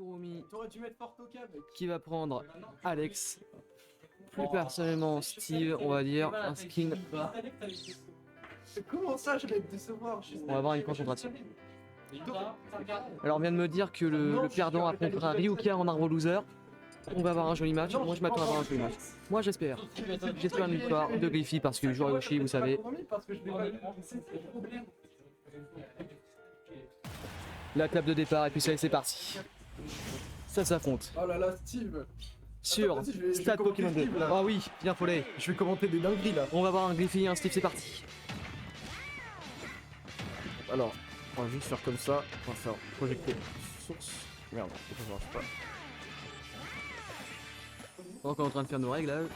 Kurumi T'aurais dû mettre Fortoka, mec. qui va prendre Alex. Plus personnellement Steve, on va dire un skin. Comment ça, je vais te décevoir? On va avoir une concentration. Alors on vient de me dire que le perdant affrontera Ryuka en arbre loser. On va avoir un joli match. Moi je m'attends à avoir un joli match. Moi j'espère. J'espère une victoire de Griffy parce que joueur Yoshi, vous savez. La clap de départ et puis ça y est, c'est parti. Ça s'affronte. Oh là là, Steve. Sur Attends, vas-y, je vais Stade commenter Pokémon 2. Steve, là. Ah oui, bien follet. Je vais commenter des dingueries là. On va avoir un Griffy et un Steve, c'est parti. Alors, on va juste faire comme ça. On va faire projecter source. Merde, ça marche pas. On est en train de faire nos réglages.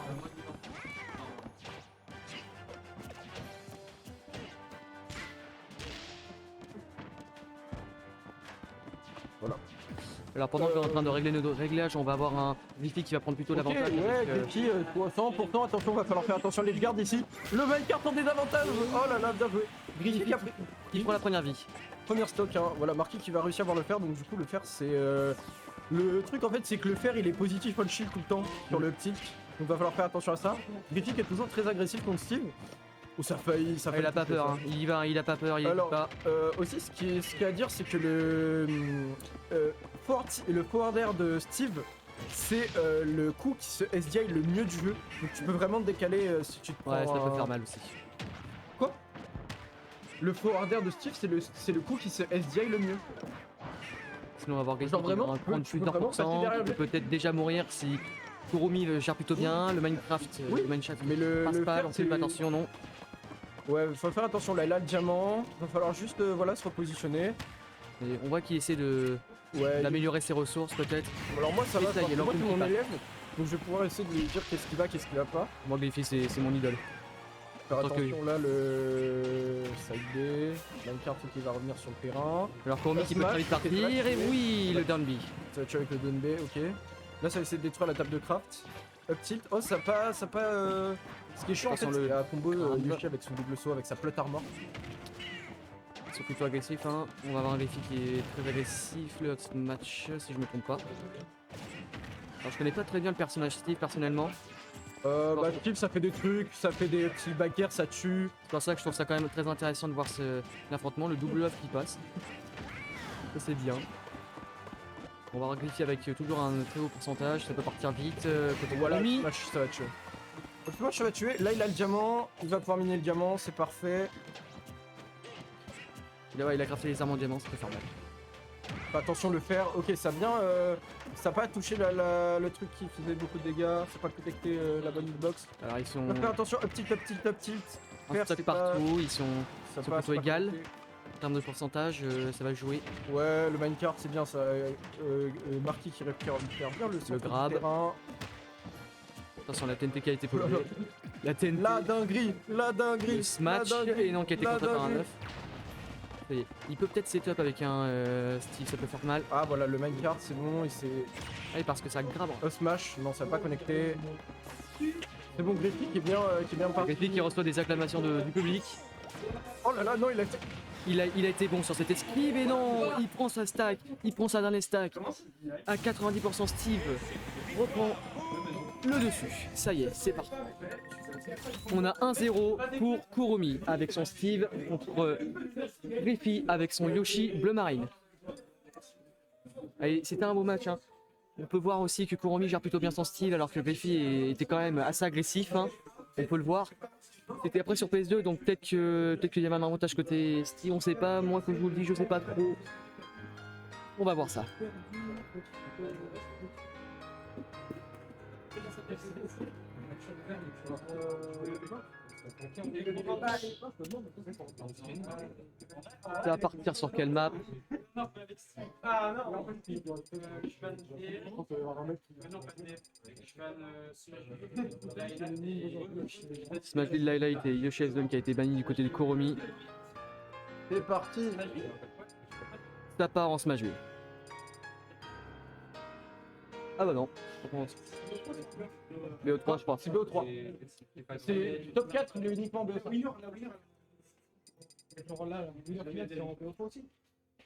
Voilà. Alors pendant qu'on est en train de régler nos réglages, on va avoir un Griffy qui va prendre plutôt l'avantage. Ok, ouais, avec, Griffy, 100%, attention, va falloir faire attention les gardes ici. Le Minecart en désavantage. Oh là là, bien joué. Griffy qui a pris. Il prend la première vie. Première stock, hein. Voilà, Marquis qui va réussir à voir le fer, donc du coup le fer c'est... Le truc en fait c'est que le fer il est positif on shield tout le temps sur le petit, donc va falloir faire attention à ça. Griffy qui est toujours très agressif contre Steve. Ou ça faillit... Ça Il a pas peur, hein. Il y va, il a pas peur, il hésite Alors, pas. aussi ce qu'il y a à dire c'est que le forward air de Steve c'est le coup qui se SDI le mieux du jeu, donc tu peux vraiment te décaler si tu te prends Ouais, ça peut un- faire mal aussi. Quoi? Le forward air de Steve c'est le coup qui se SDI le mieux. Sinon on va avoir Griffy Genre qui va vraiment, prendre plus tu peux vraiment passer d'1%, derrière qui lui. peut peut-être déjà mourir si Kurumi gère plutôt bien, le Minecraft, Oui, le Minecraft mais le passe pas, fer, donc c'est attention, non. Ouais, faut faire attention là, il a le diamant, va falloir juste voilà se repositionner. Et on voit qu'il essaie Ouais, d'améliorer ses ressources peut-être. alors moi ça va, Et ça y est, parce que moi c'est l'enclume mon qui passe. élève, donc je vais pouvoir essayer de lui dire qu'est-ce qui va, qu'est-ce qui va pas. Moi Griffy c'est mon idole. Faire Tant que- attention là, le side B, Minecart qui va revenir sur le terrain. Alors Kurumi qui peut très vite partir, et oui, le down B. Ça va tuer avec le down B, ok. Là ça va essayer de détruire la table de craft. Up tilt, oh ça pas... Ce qui est chiant en fait, Façon, c'est le- la combo Yoshi avec son double saut, avec sa plot armor. Ils sont plutôt agressifs, hein. On va avoir un Griffy qui est très agressif, le hot match si je me trompe pas. Alors je connais pas très bien le personnage Steve personnellement. Bah Steve ça fait des trucs, ça fait des petits backers, ça tue. C'est pour ça que je trouve ça quand même très intéressant de voir l'affrontement, le double off qui passe. Ça c'est bien. On va avoir Griffy avec toujours un très haut pourcentage, ça peut partir vite. Côté Voilà, Kurumi. Smash ça va tuer. Le Smash ça va tuer, là il a le diamant, il va pouvoir miner le diamant, c'est parfait. Ouais, il a crafté les armes en diamant, ça peut faire mal. Fais attention le fer, ok ça a bien, ça a pas touché le truc qui faisait beaucoup de dégâts, ça a pas protecté la bonne hitbox. Alors ils sont On va faire attention, up tilt, up tilt, up tilt. en Fer, stock c'est pas- partout, ils sont Ça Ils sont passe, plutôt pas égales. protecté. en termes de pourcentage, ça va jouer. Ouais, le minecart c'est bien ça. Marquis qui récupère bien le centre du grab. terrain. Attention, la TNT qui a été polluée. La TNT, La dinguerie, la dinguerie. le smash, la dinguerie, et non, qui a été la contré par un dinguerie. 9. Ça y est. Il peut peut-être setup avec un Steve, ça peut faire mal. Ah voilà, le minecart c'est bon, il s'est... Ah oui, parce que ça grave. Smash, non ça n'a pas connecté. C'est bon, Griffy qui est bien parti. Griffy qui reçoit des acclamations du public. Oh là là, non, il a... Il a été bon sur cette esquive et non, il prend sa stack, il prend sa dernière stack. À 90% Steve reprend le dessus. Ça y est, c'est parti. On a 1-0 pour Kurumi avec son Steve contre Griffy avec son Yoshi bleu marine. Allez, c'était un beau match, hein. On peut voir aussi que Kurumi gère plutôt bien son Steve alors que Griffy était quand même assez agressif, hein. On peut le voir. C'était après sur PS2, donc peut-être qu'il y avait un avantage côté Steve, on sait pas. Moi, comme je vous le dis, je sais pas trop. On va voir ça. Ça va partir sur quelle map? Ah non, en fait, Smash Bill Light et Yoshi Zone qui a été banni du côté de Kurumi. C'est parti. Ça part en Smash Bill. Ah bah non. BO3 je crois. C'est BO3. C'est top 4, il est uniquement BO3. Genre là, le winner final, c'est en BO3 aussi.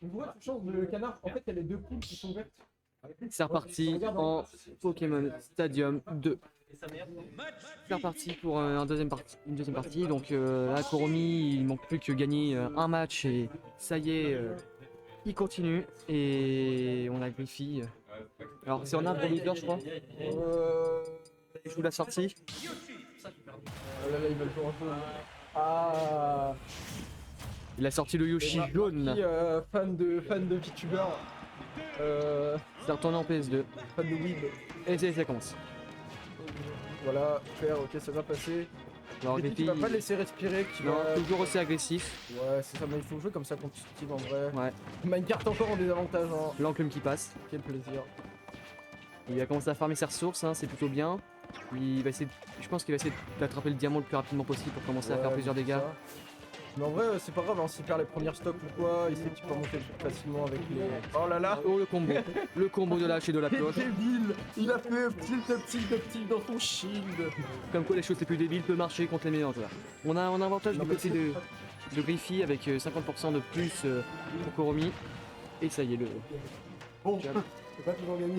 On voit, tu changes de canard. En fait, il y a les deux poules qui sont ouvertes. C'est reparti en Pokémon Stadium 2. C'est reparti pour une deuxième partie. Donc là, Kuromi, il manque plus que gagner un match et ça y est, il continue. Et on a Griffy. Alors c'est en arbre leader, je crois. Il joue la sortie. Oh là là, ils veulent jouer un peu. Ah. Il a sorti le Yoshi jaune. Fan de VTuber. C'est retourné en PS2. Fan de Weeb. Et ça commence. Voilà, faire, ok, ça va passer. Alors Et puis, tu Griffy, vas pas le laisser respirer, qui non, va... toujours aussi agressif. Ouais, c'est ça, mais il faut jouer comme ça contre Steve en vrai. Ouais, Minecart encore en désavantage, hein. l'enclume qui passe. Quel plaisir. Il va commencer à farmer ses ressources, hein, c'est plutôt bien. Il va essayer, je pense qu'il va essayer d'attraper le diamant le plus rapidement possible pour commencer à faire plusieurs c'est dégâts. ça. Mais en vrai, c'est pas grave, hein, s'il perd les premières stocks ou quoi, il sait qu'il peut remonter facilement avec les... Oh là là. Oh le combo, le combo de la hache et de la C'est cloche. débile. Il a fait petit dans son shield. Comme quoi les choses les plus débiles peuvent marcher contre les meilleurs joueurs. On a un avantage Non, du mais côté c'est- de Griffy avec 50% de plus pour Kuromi. Et ça y est, le... Bon, c'est pas toujours gagné.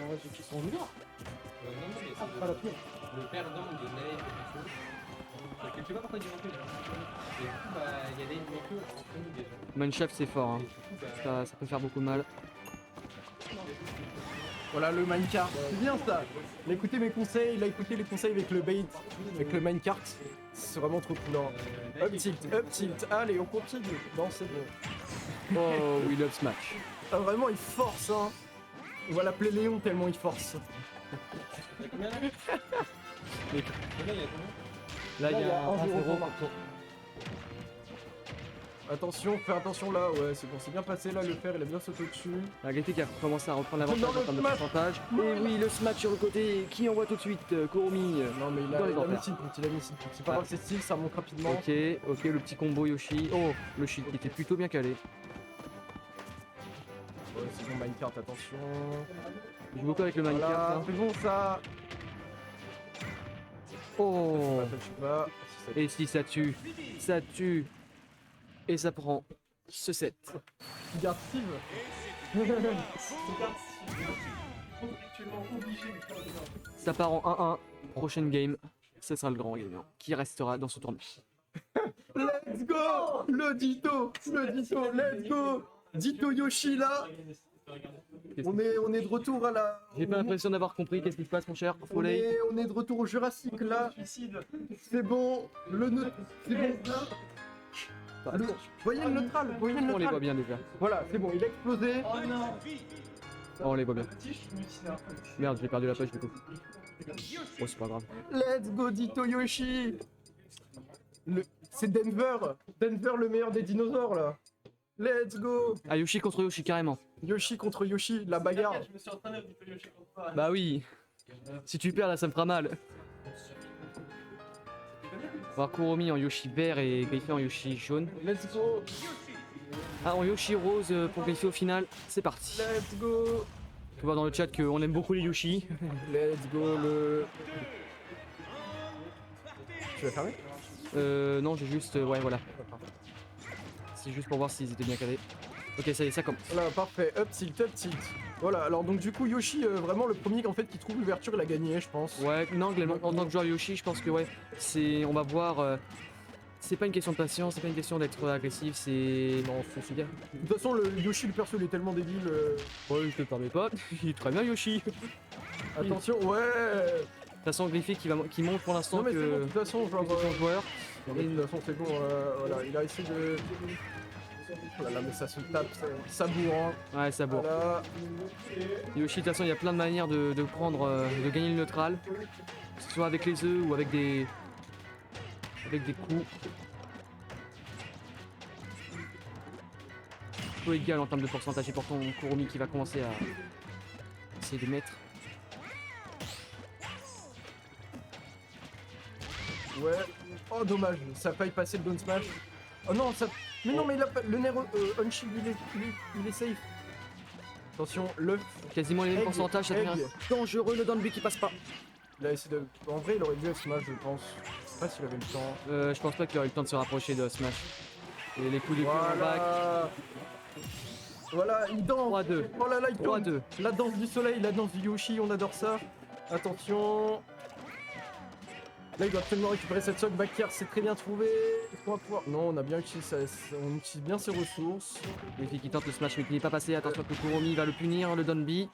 En vrai, c'est qu'ils sont nuls. Pas la pire. Le perdant de Nate et tout. Je sais pas pourquoi il manquait. Et du coup, bah, il y a des manqueurs entre nous déjà. Mineshaft c'est fort, hein. Et du coup, bah, Ça peut faire beaucoup de mal. Voilà le minecart. C'est bien ça. Il a écouté mes conseils, il a écouté les conseils avec le bait, avec le minecart. C'est vraiment trop cool. Hein. Up tilt. Allez, on continue. Non, c'est bon. Oh, we love Smash. Ah, vraiment, il force. Hein. On va l'appeler Léon tellement il force. il y a combien là Mais- Combien il y a combien Là il y a un 1-0 0 pour Marco. Attention, fais attention là, ouais, c'est bon, c'est bien passé là, le fer il a bien sauté dessus. La Gaëté qui a commencé à reprendre l'avantage Non, en le termes de smash. pourcentage. Et oui, le smash sur le côté qui envoie tout de suite Kuromi. Non, mais il Dans les a mis enfers. sync, il a mis sync. C'est pas Ah. grave, c'est style, ça monte rapidement. Ok, le petit combo Yoshi. Oh, le shield qui était plutôt bien calé. Ouais, c'est bon, Minecart, attention. Je joue beaucoup avec le Minecraft. Voilà, Hein. c'est bon ça. Oh, Ça tue pas. et si ça tue, ça tue. Et ça prend ce set. Tu gardes Steve. Actuellement obligé de faire des ordres. Ça part en 1-1. Prochaine game, ce sera le grand gagnant qui restera dans ce tournoi. Let's go. Le Dito, let's go. Dito Yoshi là. On est de retour à la... J'ai pas l'impression d'avoir compris qu'est-ce qui se passe, mon cher Foley. On est de retour au Jurassique là. C'est bon. C'est bon. Voyez le neutral, voyez le On les voit neutral. bien déjà. Voilà, c'est bon, il a explosé. Oh non. Oh, on les voit bien. Petit, je suis multinaire. Merde, j'ai perdu la page du coup. Oh, c'est pas grave. Let's go Dito Yoshi. C'est Denver. Denver le meilleur des dinosaures là. Let's go. Ah, Yoshi contre Yoshi, carrément. Yoshi contre Yoshi, la bagarre. Je me suis entraîné au petit Yoshi contre toi. Bah oui. Si tu perds là, ça me fera mal. On va voir Kuromi en Yoshi vert et Griffy en Yoshi jaune. Let's go. Ah, en Yoshi rose pour Griffy au final. C'est parti. Let's go. Tu peux voir dans le chat qu'on aime beaucoup les Yoshi. Let's go le... Tu vas fermer? Non, j'ai juste. Ouais, voilà. C'est juste pour voir s'ils étaient bien calés. Ok, ça y est, ça commence. Voilà, parfait. Up tilt, up tilt. Voilà, alors donc du coup Yoshi, vraiment le premier en fait qui trouve l'ouverture, il a gagné je pense. Ouais, non, en tant que joueur Yoshi, je pense que ouais, c'est. On va voir. C'est pas une question de patience, c'est pas une question d'être agressif, c'est. Non, c'est bien. De toute façon, le Yoshi, le perso, il est tellement débile. Ouais, je te permets pas. Il est très bien, Yoshi. De Attention, ouais. toute façon, Griffy qui montre pour l'instant Non mais c'est bon, de que. toute façon, genre... C'est son joueur. Non, mais de toute façon, c'est bon, voilà, il a essayé de... Oh là là, mais ça se tape, ça bourre, hein. Ouais, ça bourre. Voilà. Yoshi, de toute façon, il y a plein de manières de prendre, de gagner le neutral. Que ce soit avec les œufs ou avec des. Avec des coups. Peu égal en termes de pourcentage et pourtant Kuromi qui va commencer à essayer de mettre. Ouais. Oh, dommage, ça a failli passer le down smash. Oh non, ça... Mais non, mais il a pas... Le nerf on-shield, il est safe. Attention, l'œuf. Quasiment les mêmes Egg, pourcentages, ça devient egg. dangereux le down B qui passe pas. Il a essayé de... En vrai, il aurait dû smash, je pense. Je sais pas s'il avait le temps. Je pense pas qu'il aurait eu le temps de se rapprocher de Smash. Et les coups de pied en back. Voilà. Voilà, il danse. 3-2. Oh là là, il tourne. 3-2. La danse du soleil, la danse du Yoshi, on adore ça. Attention. Là, il doit absolument récupérer cette sock. Bakir, c'est très bien trouvé. Est-ce qu'on va pouvoir... Non, on a bien utilisé on utilise bien ses ressources. Les filles qui tentent le smash mais qui n'est pas passé. Attention que Kuromi va le punir, le Donby.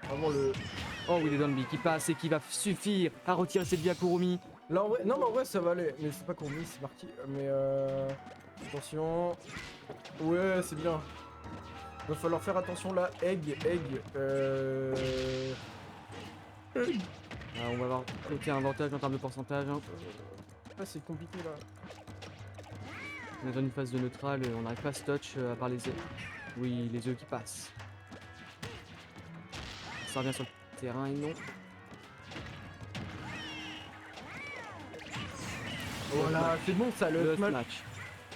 Vraiment le... Oh oui, le Donby qui passe et qui va suffire à retirer cette vie à Kuromi. Là, en vrai... Non, mais en vrai, ça va aller. Mais c'est pas qu'on c'est marqué. Mais attention. Ouais, c'est bien. Va falloir faire attention là. Egg. Ah, on va avoir côté avantage en termes de pourcentage. Hein. Ah, c'est compliqué là. On est dans une phase de neutral, on n'arrive pas à se touch à part les œufs. Oui, les œufs qui passent. Ça revient sur le terrain et non. Voilà, c'est bon ça, le Le smash. match.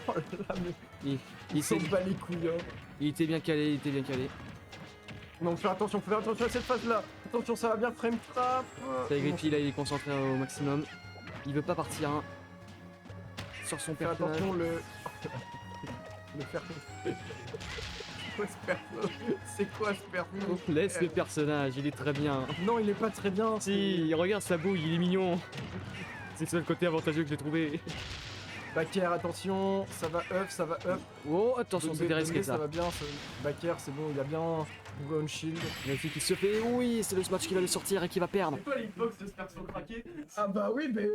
Oh là, mais Il s'en s'est- bat les couilles. Hein. il était bien calé, il était bien calé. Non, faut faire attention à cette phase là. Attention, ça va bien, frame trap. Ça Griffy là, il est concentré au maximum. Il veut pas partir hein, sur son Faire personnage. attention, le faire. C'est quoi ce perso? C'est quoi ce perso? Laisse le personnage, il est très bien. Non, il est pas très bien. Si, regarde sa bouille, il est mignon. C'est le seul côté avantageux que j'ai trouvé. Baker, attention, ça va up. Oh, attention, c'était risqué Ça ça. va bien. Baker, c'est bon, il a bien trouvé un shield. Griffy qui se fait, oui, c'est le smash qui va le sortir et qui va perdre. C'est quoi les box de ce perso craqué? Ah bah oui, mais.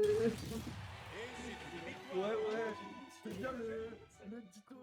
Ouais, c'est bien le Dito.